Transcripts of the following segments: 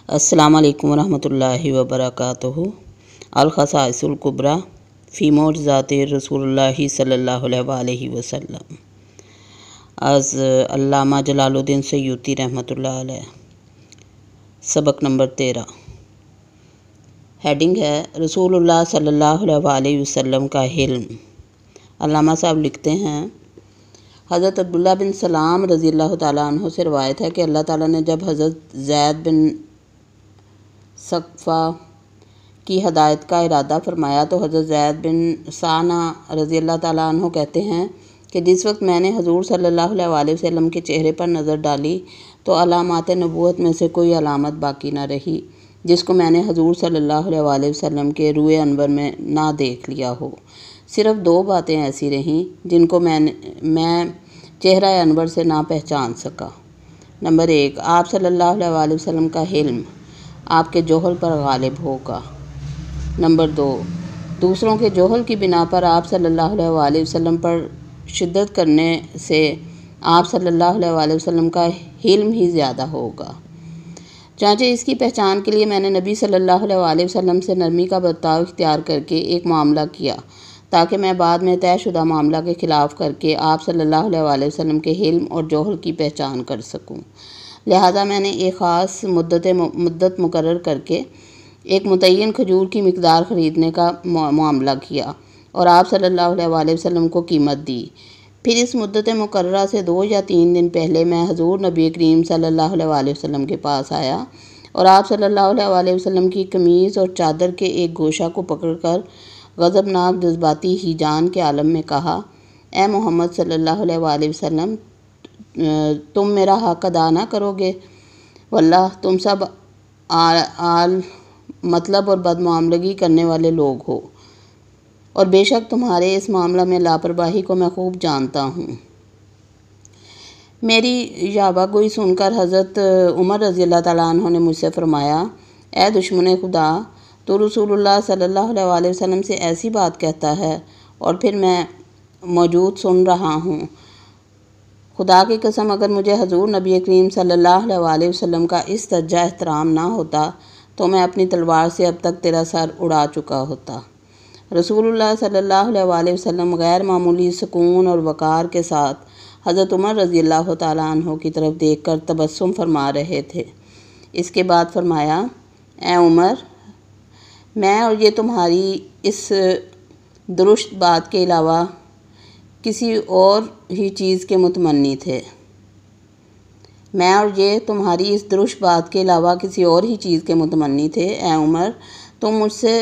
السلام علیکم ورحمۃ اللہ وبرکاتہ۔ الخصائص الکبریٰ فی معجزات رسول اللہ صلی اللہ علیہ وآلہ وسلم از علامہ جلال الدین سیوطی رحمۃ اللہ علیہ۔ سبق نمبر 13۔ ہیڈنگ ہے رسول اللہ صلی اللہ علیہ وآلہ وسلم کا حلم۔ علامہ صاحب لکھتے ہیں، حضرت عبداللہ بن سلام رضی اللہ تعالیٰ عنہ سے روایت ہے کہ اللہ تعالیٰ نے جب حضرت زید بن ثقفہ کی ہدایت کا ارادہ فرمایا تو حضرت زید بن ثانہ رضی اللہ تعالیٰ عنہ کہتے ہیں کہ جس وقت میں نے حضور صلی اللہ علیہ وآلہ وسلم کے چہرے پر نظر ڈالی تو علامات نبوت میں سے کوئی علامت باقی نہ رہی جس کو میں نے حضور صلی اللہ علیہ وآلہ وسلم کے روئے انور میں نہ دیکھ لیا ہو۔ صرف دو باتیں ایسی رہیں جن کو میں چہرہ انور سے نہ پہچان سکا۔ نمبر 1، آپ صلی اللہ علیہ وآلہ وسلم کا حلم آپ کے جوہل پر غالب ہوگا۔ نمبر 2، دوسروں کے جوہل کی بنا پر آپ صلی اللہ علیہ وآلہ وسلم پر شدت کرنے سے آپ صلی اللہ علیہ وآلہ وسلم کا حلم ہی زیادہ ہوگا۔ چنانچہ اس کی پہچان کے لیے میں نے نبی صلی اللہ علیہ وآلہ وسلم سے نرمی کا برتاؤ اختیار کر کے ایک معاملہ کیا تاکہ میں بعد میں طے شدہ معاملہ کے خلاف کر کے آپ صلی اللہ علیہ وآلہ وسلم کے حلم اور جوہل کی پہچان کر سکوں۔ لہٰذا میں نے ایک خاص مدت مقرر کر کے ایک متعین کھجور کی مقدار خریدنے کا معاملہ کیا اور آپ صلی اللہ علیہ وآلہ وسلم کو قیمت دی۔ پھر اس مدت مقررہ سے 2 یا 3 دن پہلے میں حضور نبی کریم صلی اللہ علیہ وآلہ وسلم کے پاس آیا اور آپ صلی اللہ علیہ وآلہ وسلم کی قمیض اور چادر کے ایک گوشہ کو پکڑ کر غضبناک جذباتی ہیجان کے عالم میں کہا، اے محمد صلی اللہ علیہ وآلہ وسلم، تم میرا حق ادا نہ کرو گے؟ واللہ تم سب آل مطلب اور بدمعاملگی کرنے والے لوگ ہو، اور بے شک تمہارے اس معاملہ میں لاپرواہی کو میں خوب جانتا ہوں۔ میری یاوہ گوئی سن کر حضرت عمر رضی اللہ تعالیٰ عنہ نے مجھ سے فرمایا، اے دشمن خدا، تو رسول اللہ صلی اللہ علیہ وآلہ وسلم سے ایسی بات کہتا ہے اور پھر میں موجود سن رہا ہوں۔ خدا کی قسم اگر مجھے حضور نبی کریم صلی اللہ علیہ وآلہ وسلم کا اس درجہ احترام نہ ہوتا تو میں اپنی تلوار سے اب تک تیرا سر اڑا چکا ہوتا۔ رسول اللہ صلی اللہ علیہ وآلہ وسلم غیر معمولی سکون اور وقار کے ساتھ حضرت عمر رضی اللہ تعالیٰ عنہ کی طرف دیکھ کر تبسم فرما رہے تھے۔ اس کے بعد فرمایا، اے عمر، میں اور یہ تمہاری اس درست بات کے علاوہ کسی اور ہی چیز کے متمنی تھے۔ میں اور یہ تمہاری اس درست بات کے علاوہ کسی اور ہی چیز کے متمنی تھے۔ اے عمر، تم مجھ سے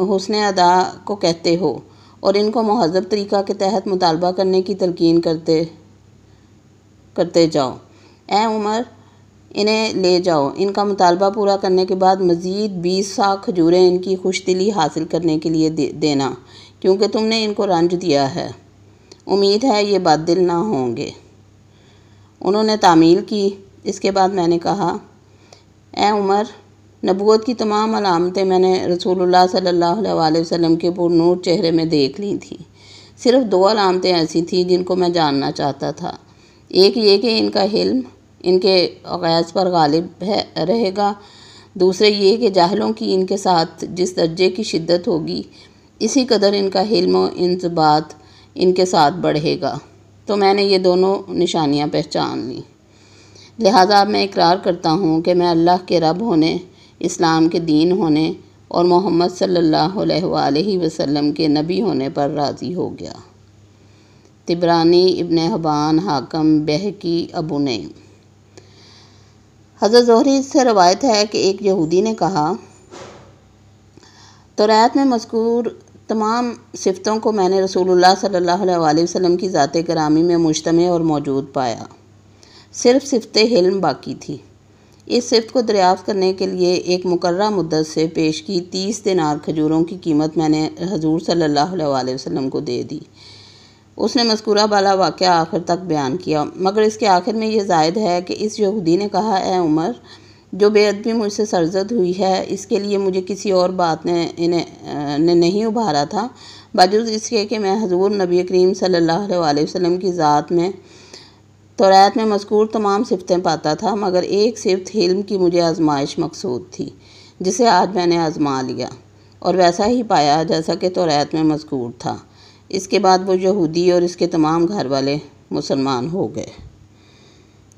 حسن ادا کو کہتے ہو اور ان کو مہذب طریقہ کے تحت مطالبہ کرنے کی تلقین کرتے جاؤ۔ اے عمر، انہیں لے جاؤ، ان کا مطالبہ پورا کرنے کے بعد مزید 20 سا کھجوریں ان کی خوش دلی حاصل کرنے کے لیے دینا، کیونکہ تم نے ان کو رنج دیا ہے۔ امید ہے یہ بد دل نہ ہوں گے۔ انہوں نے تعمیل کی۔ اس کے بعد میں نے کہا، اے عمر، نبوت کی تمام علامتیں میں نے رسول اللہ صلی اللہ علیہ وآلہ وسلم کے پر نور چہرے میں دیکھ لی تھیں۔ صرف 2 علامتیں ایسی تھیں جن کو میں جاننا چاہتا تھا۔ ایک یہ کہ ان کا حلم ان کے غیظ پر غالب رہے گا، دوسرے یہ کہ جاہلوں کی ان کے ساتھ جس درجے کی شدت ہوگی اسی قدر ان کا حلم و انضباط ان کے ساتھ بڑھے گا۔ تو میں نے یہ دونوں نشانیاں پہچان لیں۔ لہٰذا اب میں اقرار کرتا ہوں کہ میں اللہ کے رب ہونے، اسلام کے دین ہونے اور محمد صلی اللہ علیہ وآلہ وسلم کے نبی ہونے پر راضی ہو گیا۔ طبرانی، ابن حبان، حاکم، بہقی، ابو نعیم۔ حضرت زہری سے روایت ہے کہ ایک یہودی نے کہا، توریت میں مذکور تمام صفتوں کو میں نے رسول اللہ صلی اللہ علیہ وآلہ وسلم کی ذات گرامی میں مجتمع اور موجود پایا، صرف صفت حلم باقی تھی۔ اس صفت کو دریافت کرنے کے لیے ایک مقررہ مدت سے پیش کی 30 دینار کھجوروں کی قیمت میں نے حضور صلی اللہ علیہ وآلہ وسلم کو دے دی۔ اس نے مذکورہ بالا واقعہ آخر تک بیان کیا، مگر اس کے آخر میں یہ زائد ہے کہ اس یہودی نے کہا، اے عمر، جو بے ادبی مجھ سے سرزد ہوئی ہے اس کے لیے مجھے کسی اور بات نے نہیں ابھارا تھا بجز اس کے کہ میں حضور نبی کریم صلی اللہ علیہ وآلہ وسلم کی ذات میں توریت میں مذکور تمام صفتیں پاتا تھا، مگر ایک صفت حلم کی مجھے آزمائش مقصود تھی، جسے آج میں نے آزما لیا اور ویسا ہی پایا جیسا کہ توریت میں مذکور تھا۔ اس کے بعد وہ یہودی اور اس کے تمام گھر والے مسلمان ہو گئے۔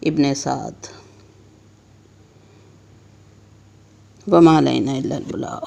ابن سعد۔ وما علینا الا البلاغ۔